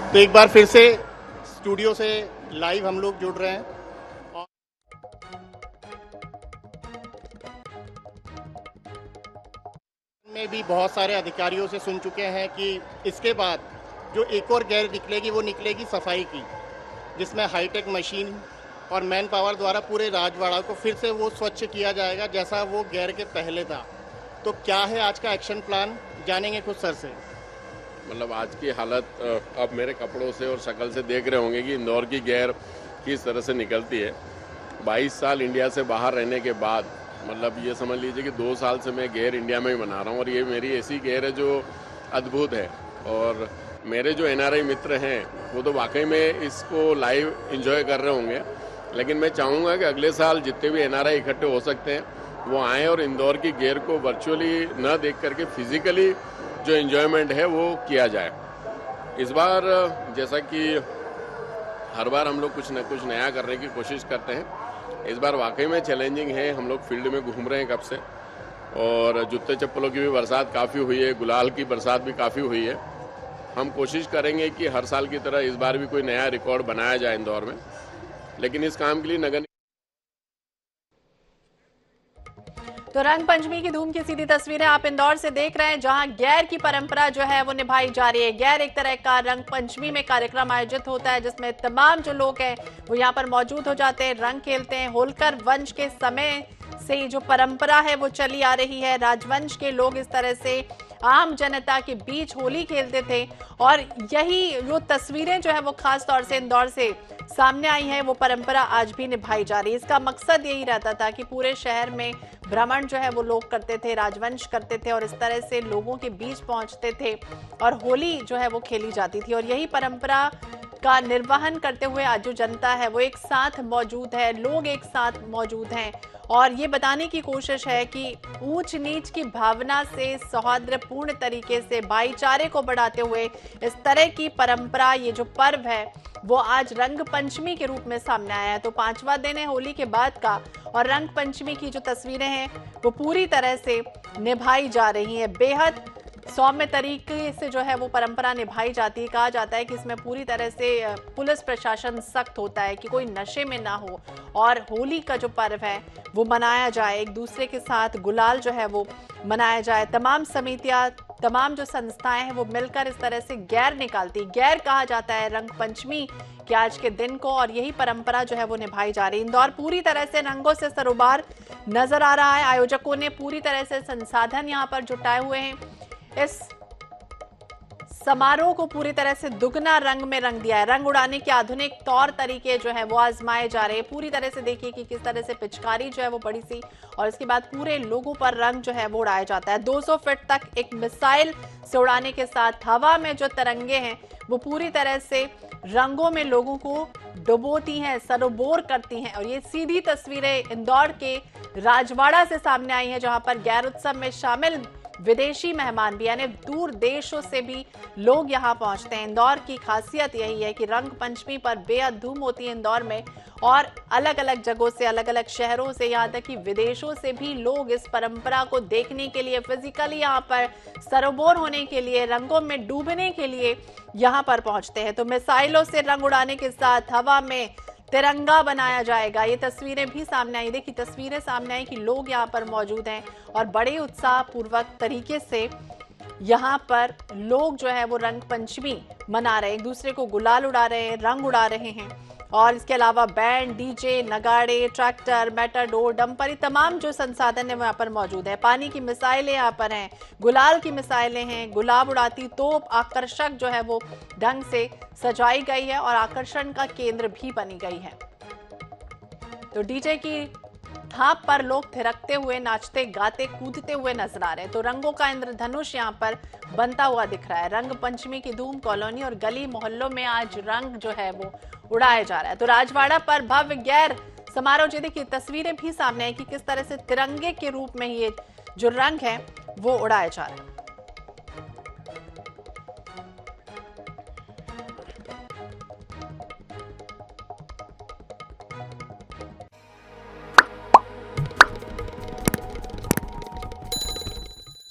तो एक बार फिर से स्टूडियो से लाइव हम लोग जुड़ रहे हैं और में भी बहुत सारे अधिकारियों से सुन चुके हैं कि इसके बाद जो एक और गेयर निकलेगी वो निकलेगी सफाई की, जिसमें हाईटेक मशीन और मैन पावर द्वारा पूरे राजवाड़ा को फिर से वो स्वच्छ किया जाएगा जैसा वो गेयर के पहले था। तो क्या है आज का एक्शन प्लान, जानेंगे खुद सर से। मतलब आज की हालत आप मेरे कपड़ों से और शक्ल से देख रहे होंगे कि इंदौर की गेयर किस तरह से निकलती है। 22 साल इंडिया से बाहर रहने के बाद मतलब ये समझ लीजिए कि 2 साल से मैं गेयर इंडिया में ही बना रहा हूँ और ये मेरी ऐसी गेयर है जो अद्भुत है। और मेरे जो एनआरआई मित्र हैं वो तो वाकई में इसको लाइव एंजॉय कर रहे होंगे, लेकिन मैं चाहूँगा कि अगले साल जितने भी एनआरआई इकट्ठे हो सकते हैं वो आएँ और इंदौर की गेयर को वर्चुअली न देख करके फिजिकली जो एंजॉयमेंट है वो किया जाए। इस बार जैसा कि हर बार हम लोग कुछ न कुछ नया करने की कोशिश करते हैं, इस बार वाकई में चैलेंजिंग है। हम लोग फील्ड में घूम रहे हैं कब से और जूते चप्पलों की भी बरसात काफ़ी हुई है, गुलाल की बरसात भी काफ़ी हुई है। हम कोशिश करेंगे कि हर साल की तरह इस बार भी कोई नया रिकॉर्ड बनाया जाए इंदौर में, लेकिन इस काम के लिए नगर तो रंग पंचमी की धूम की सीधी तस्वीरें आप इंदौर से देख रहे हैं, जहां गैर की परंपरा जो है वो निभाई जा रही है। गैर एक तरह का रंग पंचमी में कार्यक्रम आयोजित होता है जिसमें तमाम जो लोग हैं वो यहां पर मौजूद हो जाते हैं, रंग खेलते हैं। होलकर वंश के समय से जो परंपरा है वो चली आ रही है। राजवंश के लोग इस तरह से आम जनता के बीच होली खेलते थे और यही जो तस्वीरें जो है वो खास तौर से इंदौर से सामने आई है, वो परंपरा आज भी निभाई जा रही है। इसका मकसद यही रहता था कि पूरे शहर में भ्रमण जो है वो लोग करते थे, राजवंश करते थे और इस तरह से लोगों के बीच पहुंचते थे और होली जो है वो खेली जाती थी। और यही परंपरा का निर्वहन करते हुए आज जो जनता है वो एक साथ मौजूद है, लोग एक साथ मौजूद हैं और ये बताने की कोशिश है कि ऊंच नीच की भावना से सौहार्दपूर्ण तरीके से भाईचारे को बढ़ाते हुए इस तरह की परंपरा, ये जो पर्व है वो आज रंग पंचमी के रूप में सामने आया है। तो 5वां दिन है होली के बाद का और रंग पंचमी की जो तस्वीरें हैं वो पूरी तरह से निभाई जा रही हैं। बेहद सौम्य तरीके से जो है वो परंपरा निभाई जाती है। कहा जाता है कि इसमें पूरी तरह से पुलिस प्रशासन सख्त होता है कि कोई नशे में ना हो और होली का जो पर्व है वो मनाया जाए, एक दूसरे के साथ गुलाल जो है वो मनाया जाए। तमाम समितियां, तमाम जो संस्थाएं हैं वो मिलकर इस तरह से गैर निकालती, गैर कहा जाता है रंग पंचमी के आज के दिन को और यही परंपरा जो है वो निभाई जा रही है। इंदौर पूरी तरह से रंगों से सरोबार नजर आ रहा है। आयोजकों ने पूरी तरह से संसाधन यहाँ पर जुटाए हुए हैं। इस समारोह को पूरी तरह से दुगना रंग में रंग दिया है। रंग उड़ाने के आधुनिक तौर तरीके जो है वो आजमाए जा रहे हैं। पूरी तरह से देखिए कि किस तरह से पिचकारी जो है वो बड़ी सी और इसके बाद पूरे लोगों पर रंग जो है वो उड़ाया जाता है। 200 फीट तक एक मिसाइल से उड़ाने के साथ हवा में जो तरंगे हैं वो पूरी तरह से रंगों में लोगों को डुबोती हैं, सरोबोर करती हैं। और ये सीधी तस्वीरें इंदौर के राजवाड़ा से सामने आई हैं, जहां पर गैर उत्सव में शामिल विदेशी मेहमान भी यानी दूर देशों से भी लोग यहाँ पहुंचते हैं। इंदौर की खासियत यही है कि रंग पंचमी पर बेहद धूम होती है इंदौर में और अलग अलग जगहों से, अलग अलग शहरों से, यहाँ तक कि विदेशों से भी लोग इस परंपरा को देखने के लिए, फिजिकली यहाँ पर सरोबोर होने के लिए, रंगों में डूबने के लिए यहाँ पर पहुंचते हैं। तो मिसाइलों से रंग उड़ाने के साथ हवा में तिरंगा बनाया जाएगा। ये तस्वीरें भी सामने आई, देखिए तस्वीरें सामने आई कि लोग यहाँ पर मौजूद हैं और बड़े उत्साह पूर्वक तरीके से यहाँ पर लोग जो है वो रंग पंचमी मना रहे हैं, एक दूसरे को गुलाल उड़ा रहे हैं, रंग उड़ा रहे हैं। और इसके अलावा बैंड, डीजे, नगाड़े, ट्रैक्टर, मेटाडोर, डंपर, तमाम जो संसाधन है वो यहाँ पर मौजूद है। पानी की मिसाइलें यहाँ पर हैं, गुलाल की मिसाइलें हैं, गुलाब उड़ाती तोप आकर्षक जो है वो ढंग से सजाई गई है और आकर्षण का केंद्र भी बनी गई है। तो डीजे की थाप पर लोग थिरकते हुए, नाचते, गाते, कूदते हुए नजर आ रहे हैं। तो रंगों का इंद्रधनुष यहाँ पर बनता हुआ दिख रहा है। रंग पंचमी की धूम कॉलोनी और गली मोहल्लों में आज रंग जो है वो उड़ाया जा रहा है। तो राजवाड़ा पर भव्य गैर समारोह जो देखिए तस्वीरें भी सामने आई कि किस तरह से तिरंगे के रूप में ये जो रंग है वो उड़ाया जा रहा है।